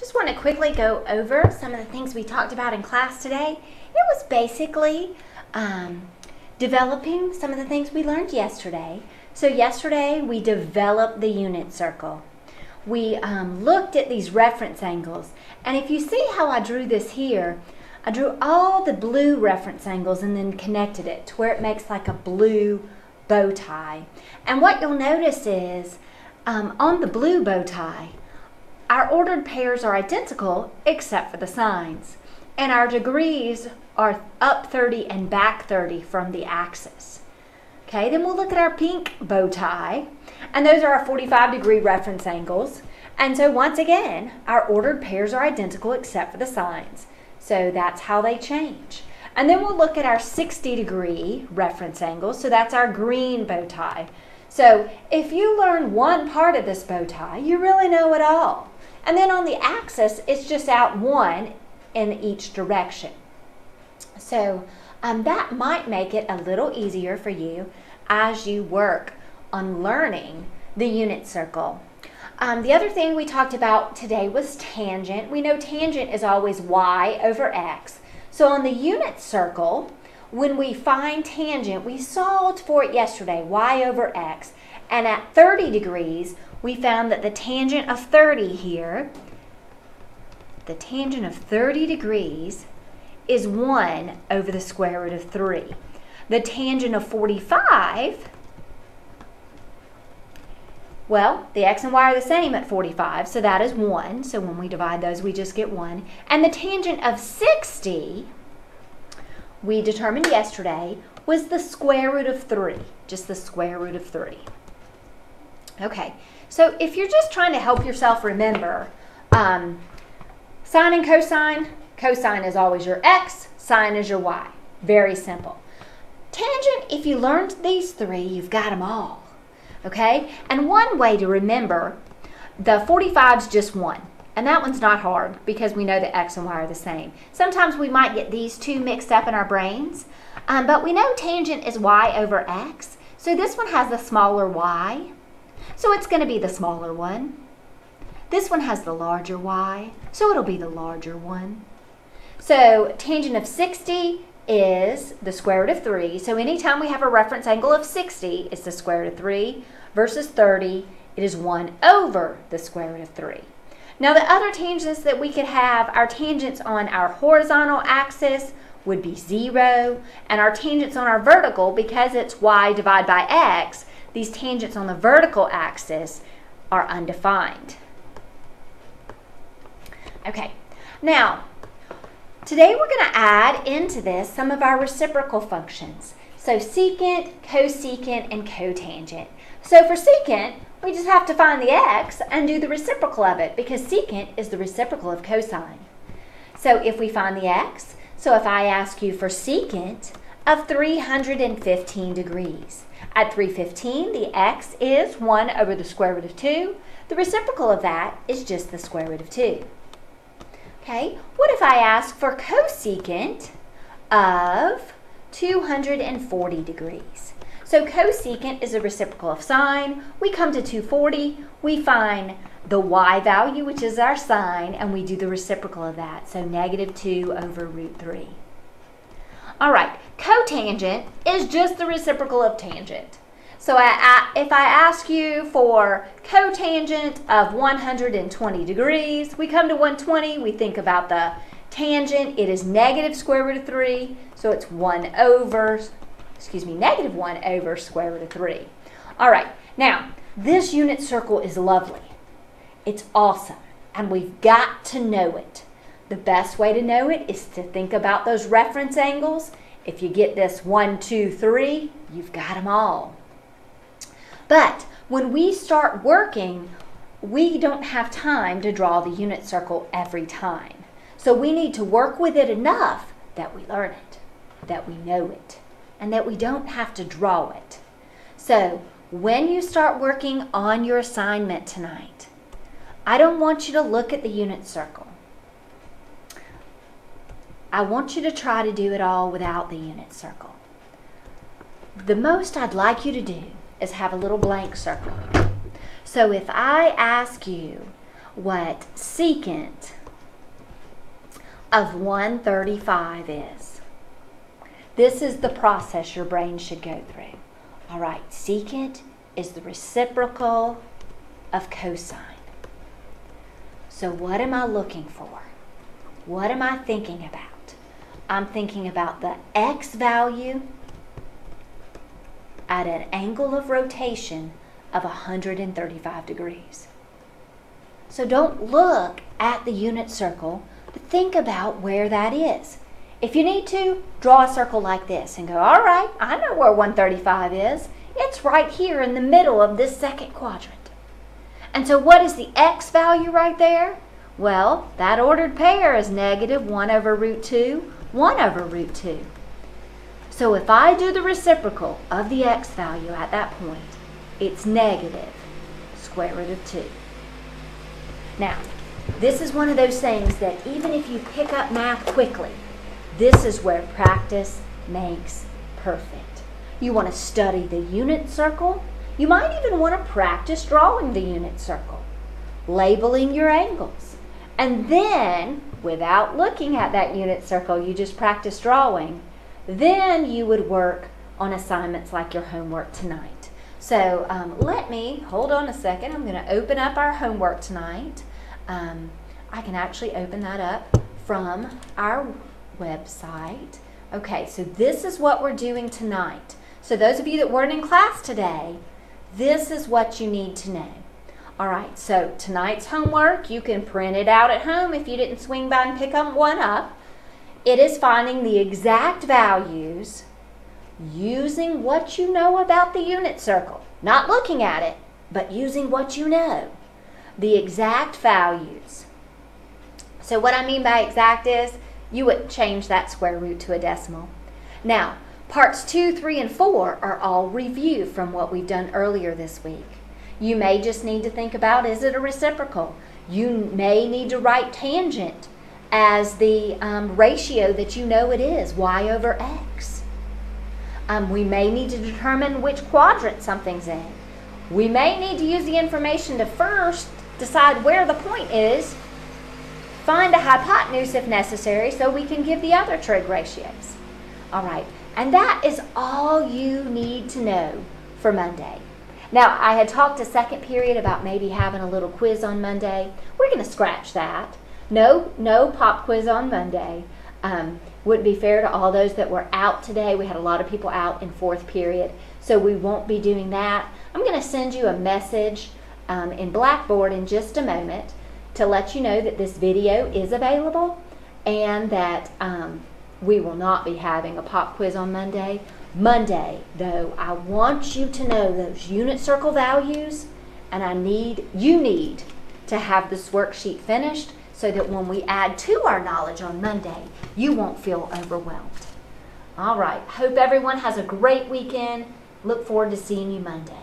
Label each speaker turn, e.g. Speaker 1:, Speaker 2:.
Speaker 1: Just want to quickly go over some of the things we talked about in class today. It was basically developing some of the things we learned yesterday. So yesterday we developed the unit circle. We looked at these reference angles. And if you see how I drew this here, I drew all the blue reference angles and then connected it to where it makes like a blue bow tie. And what you'll notice is on the blue bow tie, our ordered pairs are identical except for the signs. And our degrees are up 30 and back 30 from the axis. Okay, then we'll look at our pink bow tie. And those are our 45-degree reference angles. And so once again, our ordered pairs are identical except for the signs. So that's how they change. And then we'll look at our 60-degree reference angles. So that's our green bow tie. So if you learn one part of this bow tie, you really know it all. And then on the axis, it's just out one in each direction. So that might make it a little easier for you as you work on learning the unit circle. The other thing we talked about today was tangent. We know tangent is always y over x. So on the unit circle, when we find tangent, we solved for it yesterday, y over x. And at 30 degrees, we found that the tangent of 30 here, the tangent of 30 degrees is 1 over the square root of 3. The tangent of 45, well, the x and y are the same at 45, so that is 1. So when we divide those, we just get 1. And the tangent of 60, we determined yesterday, was the square root of 3, just the square root of 3. Okay, so if you're just trying to help yourself remember, sine and cosine, cosine is always your x, sine is your y. Very simple. Tangent, if you learned these three, you've got them all. Okay, and one way to remember, the 45 is just 1. And that one's not hard because we know that x and y are the same. Sometimes we might get these two mixed up in our brains, but we know tangent is y over x. So this one has the smaller y. So it's going to be the smaller one. This one has the larger y, so it'll be the larger one. So tangent of 60 is the square root of 3. So anytime we have a reference angle of 60, it's the square root of 3 versus 30. It is 1 over the square root of 3. Now the other tangents that we could have, our tangents on our horizontal axis would be 0, and our tangents on our vertical, because it's y divided by x, these tangents on the vertical axis are undefined. Okay, now today we're going to add into this some of our reciprocal functions. So secant, cosecant, and cotangent. So for secant, we just have to find the x and do the reciprocal of it because secant is the reciprocal of cosine. So if we find the x, so if I ask you for secant of 315 degrees, at 315, the x is 1 over the square root of 2. The reciprocal of that is just the square root of 2. Okay, what if I ask for cosecant of 240 degrees? So cosecant is a reciprocal of sine. We come to 240, we find the y value, which is our sine, and we do the reciprocal of that. So negative 2 over root 3. All right, cotangent is just the reciprocal of tangent. So if I ask you for cotangent of 120 degrees, we come to 120, we think about the tangent. It is negative square root of 3, so it's negative 1 over square root of 3. All right, now this unit circle is lovely. It's awesome, and we've got to know it. The best way to know it is to think about those reference angles. If you get this 1, 2, 3, you've got them all. But when we start working, we don't have time to draw the unit circle every time. So we need to work with it enough that we learn it, that we know it, and that we don't have to draw it. So when you start working on your assignment tonight, I don't want you to look at the unit circle. I want you to try to do it all without the unit circle. The most I'd like you to do is have a little blank circle. So if I ask you what secant of 135 is? This is the process your brain should go through. All right, secant is the reciprocal of cosine. So what am I looking for? What am I thinking about? I'm thinking about the x value at an angle of rotation of 135 degrees. So don't look at the unit circle, but think about where that is. If you need to, draw a circle like this and go, all right, I know where 135 is. It's right here in the middle of this second quadrant. And so what is the x value right there? Well, that ordered pair is negative 1 over root 2, 1 over root 2. So if I do the reciprocal of the x value at that point, it's negative square root of 2. Now, this is one of those things that even if you pick up math quickly, this is where practice makes perfect. You want to study the unit circle. You might even want to practice drawing the unit circle, labeling your angles. And then, without looking at that unit circle, you just practice drawing. Then you would work on assignments like your homework tonight. So let me, hold on a second, I'm going to open up our homework tonight. I can actually open that up from our website. Okay, so this is what we're doing tonight. So those of you that weren't in class today, this is what you need to know. All right, so tonight's homework, you can print it out at home if you didn't swing by and pick one up. It is finding the exact values using what you know about the unit circle. Not looking at it, but using what you know. The exact values. So what I mean by exact is, you wouldn't change that square root to a decimal. Now, parts 2, 3, and 4 are all review from what we've done earlier this week. You may just need to think about, is it a reciprocal? You may need to write tangent as the ratio that you know it is, y over x. We may need to determine which quadrant something's in. We may need to use the information to first decide where the point is, find a hypotenuse if necessary, so we can give the other trig ratios. All right, and that is all you need to know for Monday. Now, I had talked to second period about maybe having a little quiz on Monday. We're going to scratch that. No pop quiz on Monday. Wouldn't be fair to all those that were out today. We had a lot of people out in fourth period, so we won't be doing that. I'm going to send you a message in Blackboard in just a moment to let you know that this video is available and that we will not be having a pop quiz on Monday. Monday, though, I want you to know those unit circle values, and you need to have this worksheet finished so that when we add to our knowledge on Monday, you won't feel overwhelmed. All right, hope everyone has a great weekend. Look forward to seeing you Monday.